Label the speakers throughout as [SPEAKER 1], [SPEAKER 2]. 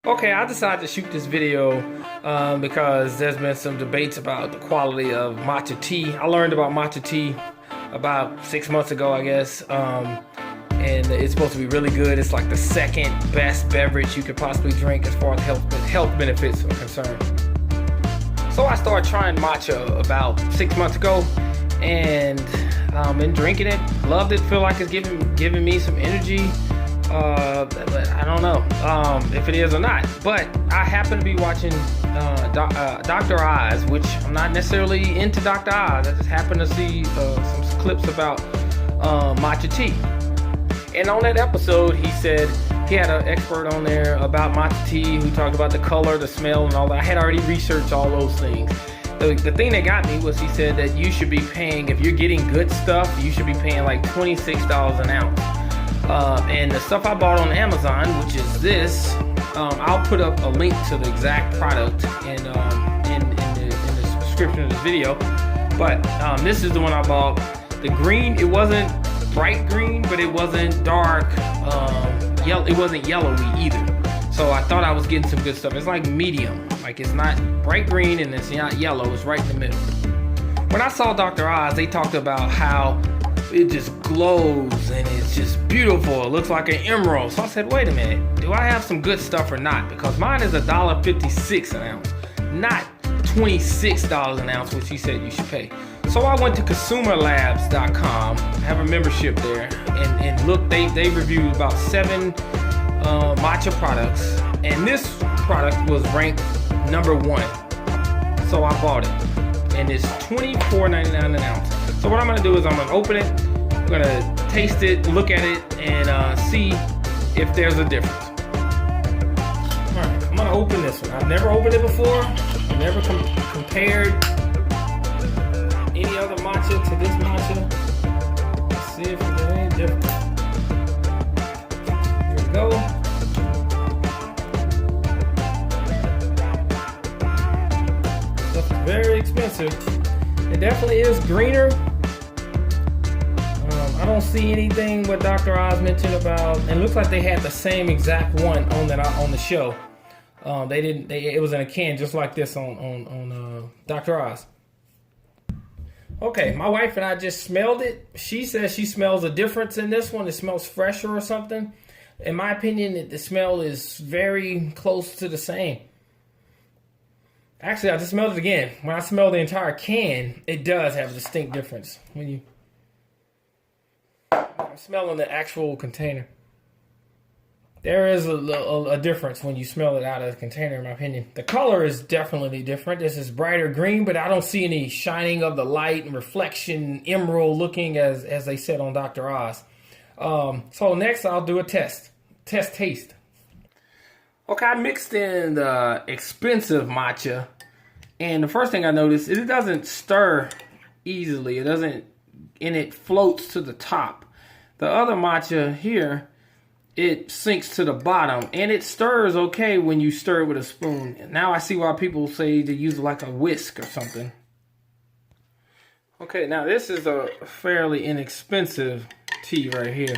[SPEAKER 1] Okay, I decided to shoot this video because there's been some debates about the quality of matcha tea. I learned about matcha tea about 6 months ago, I guess, and it's supposed to be really good. It's like the second best beverage you could possibly drink as far as health benefits are concerned. So I started trying matcha about 6 months ago, and been drinking it. Loved it. Feel like it's giving me some energy. But I don't know if it is or not. But I happen to be watching Dr. Oz, which I'm not necessarily into Dr. Oz. I just happen to see some clips about matcha tea. And on that episode, he said he had an expert on there about matcha tea who talked about the color, the smell, and all that. I had already researched all those things. The thing that got me was he said that you should be paying, if you're getting good stuff, you should be paying like $26 an ounce. And the stuff I bought on Amazon, which is this, I'll put up a link to the exact product in the description of this video. But this is the one I bought. The green, it wasn't bright green, but it wasn't dark yellow. It wasn't yellowy either. So I thought I was getting some good stuff. It's like medium. Like it's not bright green and it's not yellow. It's right in the middle. When I saw Dr. Oz, they talked about how it just glows and it's just beautiful. It looks like an emerald. So I said, wait a minute, do I have some good stuff or not? Because mine is $1.56 an ounce, not $26 an ounce, which he said you should pay. So I went to consumerlabs.com, have a membership there, and look, they reviewed about 7 matcha products, and this product was ranked #1. So I bought it, and it's $24.99 an ounce. So what I'm gonna do is I'm gonna open it, I'm gonna taste it, look at it, and see if there's a difference. All right, I'm gonna open this one. I've never opened it before. I've never compared any other matcha to this matcha. Let's see if there's any difference. Here we go. Stuff is very expensive. It definitely is greener. I don't see anything what Dr. Oz mentioned about. It looks like they had the same exact one on the show. It was in a can just like this on Dr. Oz. Okay, my wife and I just smelled it. She says she smells a difference in this one. It smells fresher or something. In my opinion, the smell is very close to the same. Actually, I just smelled it again. When I smell the entire can, it does have a distinct difference. I'm smelling the actual container. There is a difference when you smell it out of the container, in my opinion. The color is definitely different. This is brighter green, but I don't see any shining of the light and reflection, emerald looking as they said on Dr. Oz. So next I'll do a test taste. Okay, I mixed in the expensive matcha, and the first thing I noticed is it doesn't stir easily. It floats to the top. The other matcha here, it sinks to the bottom, and it stirs okay when you stir it with a spoon. Now I see why people say to use like a whisk or something. Okay, now this is a fairly inexpensive tea right here.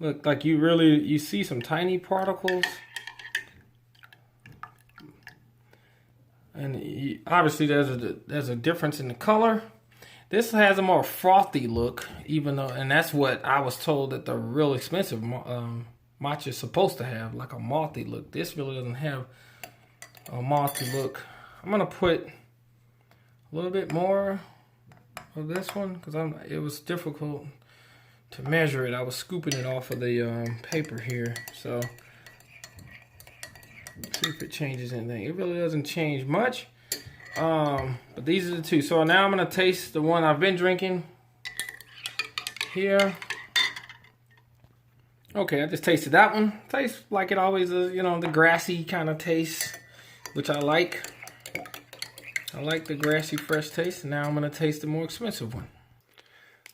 [SPEAKER 1] Look, like you see some tiny particles. And obviously there's a difference in the color. This has a more frothy look, even though, and that's what I was told that the real expensive matcha is supposed to have, like a malty look. This really doesn't have a malty look. I'm gonna put a little bit more of this one because it was difficult to measure it. I was scooping it off of the paper here, so let's see if it changes anything. It really doesn't change much. But these are the two. So now I'm gonna taste the one I've been drinking here. Okay, I just tasted that one. Tastes like it always is, the grassy kind of taste, which I like. I like the grassy fresh taste. Now I'm gonna taste the more expensive one.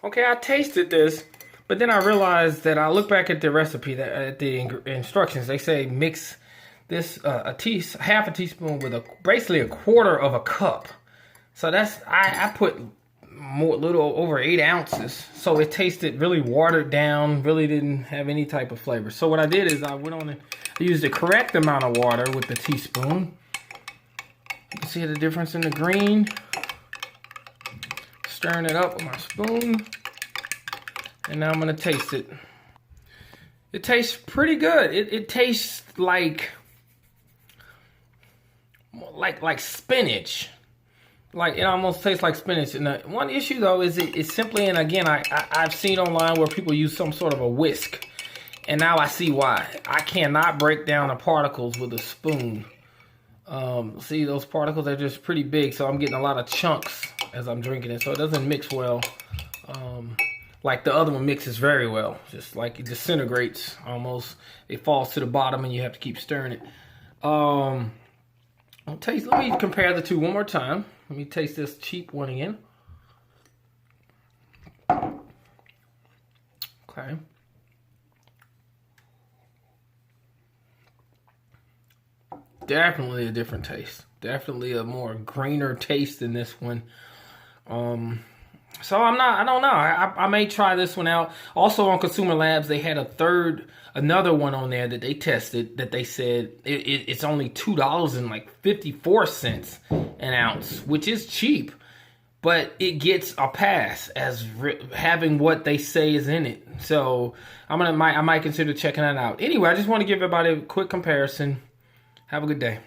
[SPEAKER 1] Okay, I tasted this, but then I realized that I look back at the recipe, at the instructions. They say mix this half a teaspoon with basically a quarter of a cup. So that's I put little over 8 ounces. So it tasted really watered down, really didn't have any type of flavor. So what I did is I went on and used the correct amount of water with the teaspoon. You can see the difference in the green. Stirring it up with my spoon. And now I'm gonna taste it. It tastes pretty good. It tastes like spinach. Like, it almost tastes like spinach. And the one issue though is it's simply, and again, I've seen online where people use some sort of a whisk. And now I see why. I cannot break down the particles with a spoon. See, those particles are just pretty big, so I'm getting a lot of chunks as I'm drinking it, so it doesn't mix well. Like the other one mixes very well. Just like it disintegrates almost. It falls to the bottom and you have to keep stirring it. Let me compare the two one more time. Let me taste this cheap one again. Okay. Definitely a different taste. Definitely a more greener taste than this one. So I don't know. I may try this one out. Also on Consumer Labs, they had another one on there that they tested that they said it's only $2.54 an ounce, which is cheap, but it gets a pass as having what they say is in it. So I might consider checking that out. Anyway, I just want to give everybody a quick comparison. Have a good day.